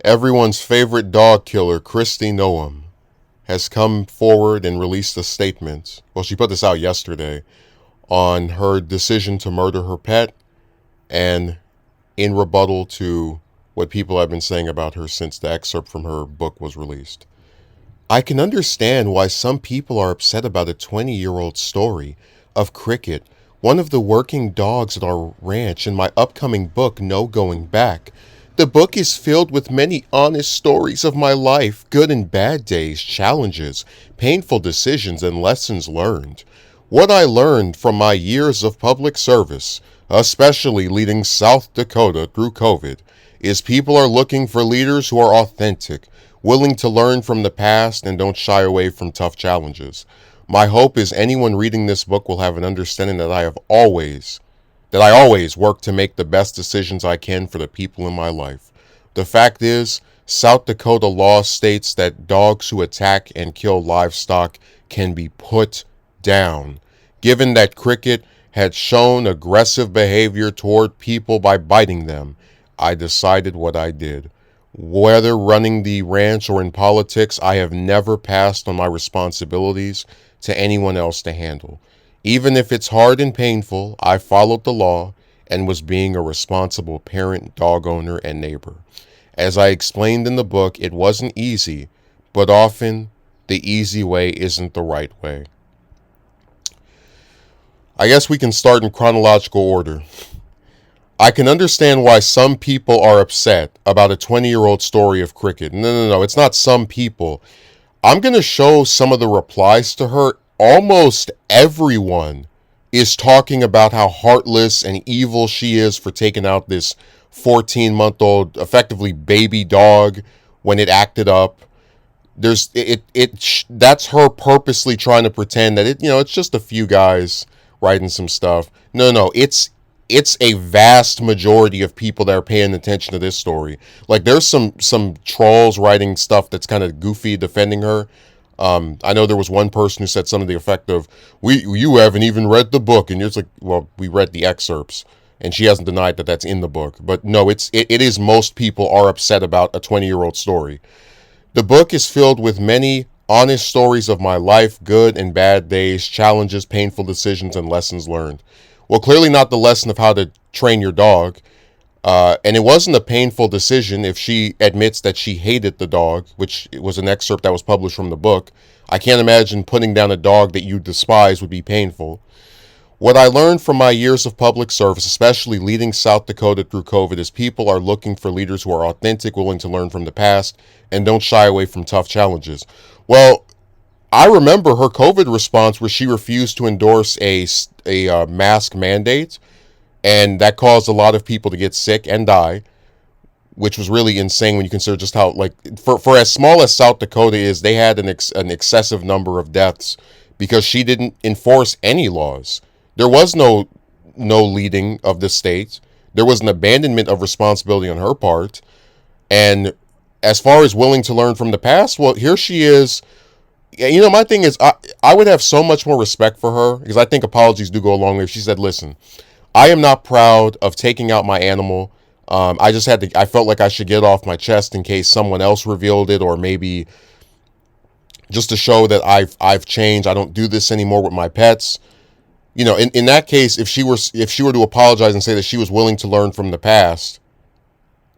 Everyone's favorite dog killer, Kristi Noem, has come forward and released a statement. Well, she put this out yesterday on her decision to murder her pet and in rebuttal to what people have been saying about her since the excerpt from her book was released. I can understand why some people are upset about a 20-year-old story of Cricket, one of the working dogs at our ranch, in my upcoming book, No Going Back. The book is filled with many honest stories of my life, good and bad days, challenges, painful decisions, and lessons learned. What I learned from my years of public service, especially leading South Dakota through COVID, is people are looking for leaders who are authentic, willing to learn from the past, and don't shy away from tough challenges. My hope is anyone reading this book will have an understanding that I always work to make the best decisions I can for the people in my life. The fact is, South Dakota law states that dogs who attack and kill livestock can be put down. Given that Cricket had shown aggressive behavior toward people by biting them, I decided what I did. Whether running the ranch or in politics, I have never passed on my responsibilities to anyone else to handle. Even if it's hard and painful, I followed the law and was being a responsible parent, dog owner, and neighbor. As I explained in the book, it wasn't easy, but often the easy way isn't the right way. I guess we can start in chronological order. I can understand why some people are upset about a 20-year-old story of Cricket. No, it's not some people. I'm going to show some of the replies to her. Almost everyone is talking about how heartless and evil she is for taking out this 14-month-old, effectively baby dog when it acted up. That's her purposely trying to pretend that it's just a few guys writing some stuff. No, it's a vast majority of people that are paying attention to this story. Like, there's some trolls writing stuff that's kind of goofy defending her. I know there was one person who said something to the effect of, you haven't even read the book. And you're just like, well, we read the excerpts. And she hasn't denied that that's in the book. But no, it is most people are upset about a 20-year-old story. The book is filled with many honest stories of my life, good and bad days, challenges, painful decisions, and lessons learned. Well, clearly not the lesson of how to train your dog. And it wasn't a painful decision if she admits that she hated the dog, which was an excerpt that was published from the book. I can't imagine putting down a dog that you despise would be painful. What I learned from my years of public service, especially leading South Dakota through COVID, is people are looking for leaders who are authentic, willing to learn from the past, and don't shy away from tough challenges. Well, I remember her COVID response where she refused to endorse a mask mandate, and that caused a lot of people to get sick and die, which was really insane when you consider just how, like, for as small as South Dakota is, they had an excessive number of deaths because she didn't enforce any laws. There was no leading of the state. There was an abandonment of responsibility on her part. And as far as willing to learn from the past, well, here she is. My thing is, I would have so much more respect for her, because I think apologies do go a long way. She said, listen, I am not proud of taking out my animal. I felt like I should get it off my chest in case someone else revealed it, or maybe just to show that I've changed. I don't do this anymore with my pets. In that case, if she were to apologize and say that she was willing to learn from the past,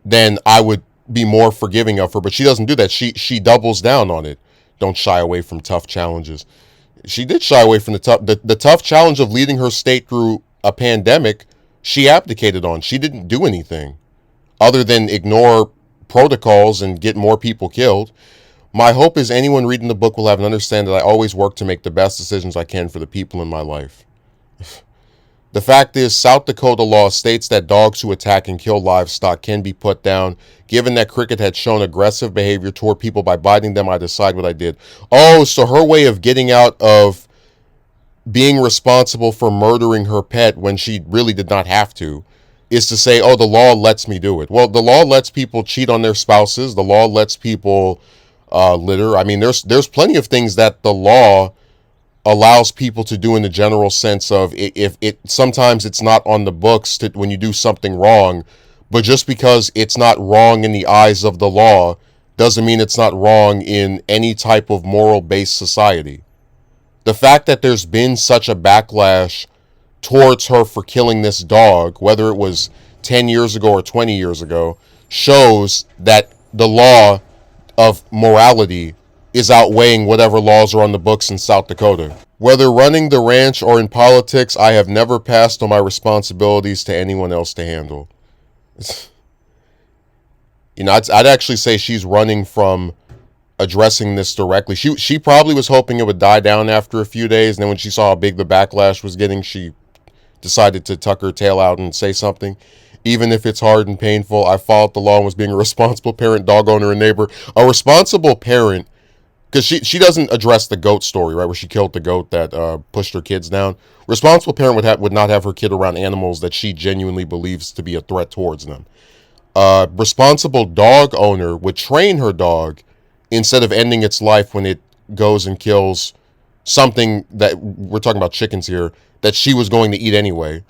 then I would be more forgiving of her. But she doesn't do that. She doubles down on it. Don't shy away from tough challenges. She did shy away from the tough challenge of leading her state through a pandemic. She abdicated on. She didn't do anything other than ignore protocols and get more people killed. My hope is anyone reading the book will have an understanding that I always work to make the best decisions I can for the people in my life. The fact is, South Dakota law states that dogs who attack and kill livestock can be put down. Given that Cricket had shown aggressive behavior toward people by biting them, I decided what I did. Oh, so her way of getting out of being responsible for murdering her pet when she really did not have to is to say, oh, the law lets me do it. Well, the law lets people cheat on their spouses. The law lets people litter. I mean, there's plenty of things that the law allows people to do in the general sense of, if it sometimes it's not on the books when you do something wrong, But just because it's not wrong in the eyes of the law doesn't mean it's not wrong in any type of moral-based society. The fact that there's been such a backlash towards her for killing this dog, whether it was 10 years ago or 20 years ago, shows that the law of morality is outweighing whatever laws are on the books in South Dakota. Whether running the ranch or in politics, I have never passed on my responsibilities to anyone else to handle. I'd actually say she's running from addressing this directly. She probably was hoping it would die down after a few days, and then when she saw how big the backlash was getting, she decided to tuck her tail out and say something. Even if it's hard and painful, I followed the law and was being a responsible parent, dog owner, and neighbor. A responsible parent, because she doesn't address the goat story, right, where she killed the goat that pushed her kids down. Responsible parent would not have her kid around animals that she genuinely believes to be a threat towards them. Responsible dog owner would train her dog instead of ending its life when it goes and kills something that, we're talking about chickens here, that she was going to eat anyway.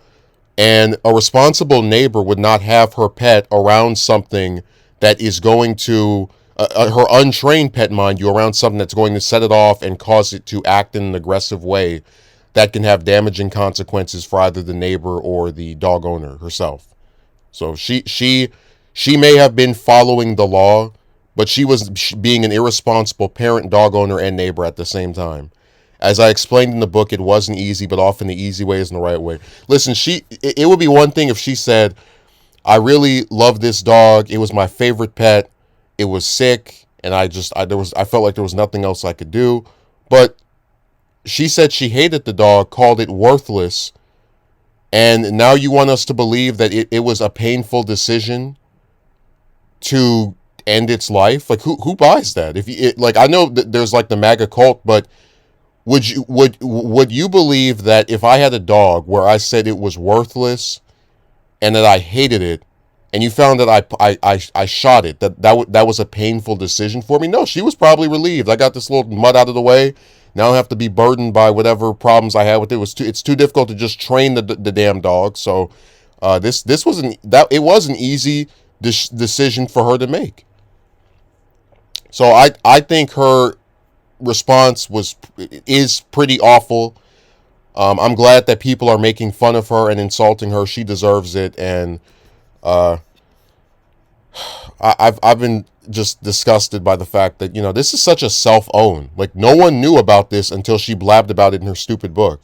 And a responsible neighbor would not have her pet around something that is going to, her untrained pet, mind you, around something that's going to set it off and cause it to act in an aggressive way that can have damaging consequences for either the neighbor or the dog owner herself. So she may have been following the law, but she was being an irresponsible parent, dog owner, and neighbor at the same time. As I explained in the book, it wasn't easy, but often the easy way isn't the right way. Listen, it would be one thing if she said, I really love this dog. It was my favorite pet. It was sick, and I felt like there was nothing else I could do. But she said she hated the dog, called it worthless, and now you want us to believe that it was a painful decision to end its life? Like, who buys that? I know that there's like the MAGA cult, but would you believe that if I had a dog where I said it was worthless and that I hated it, and you found that I shot it, that was a painful decision for me? No, she was probably relieved. I got this little mud out of the way. Now I have to be burdened by whatever problems I had with it. It's too difficult to just train the damn dog. So this wasn't that. It was an easy decision for her to make. So I think her response is pretty awful. I'm glad that people are making fun of her and insulting her. She deserves it, and I've been just disgusted by the fact that this is such a self-own. Like, no one knew about this until she blabbed about it in her stupid book.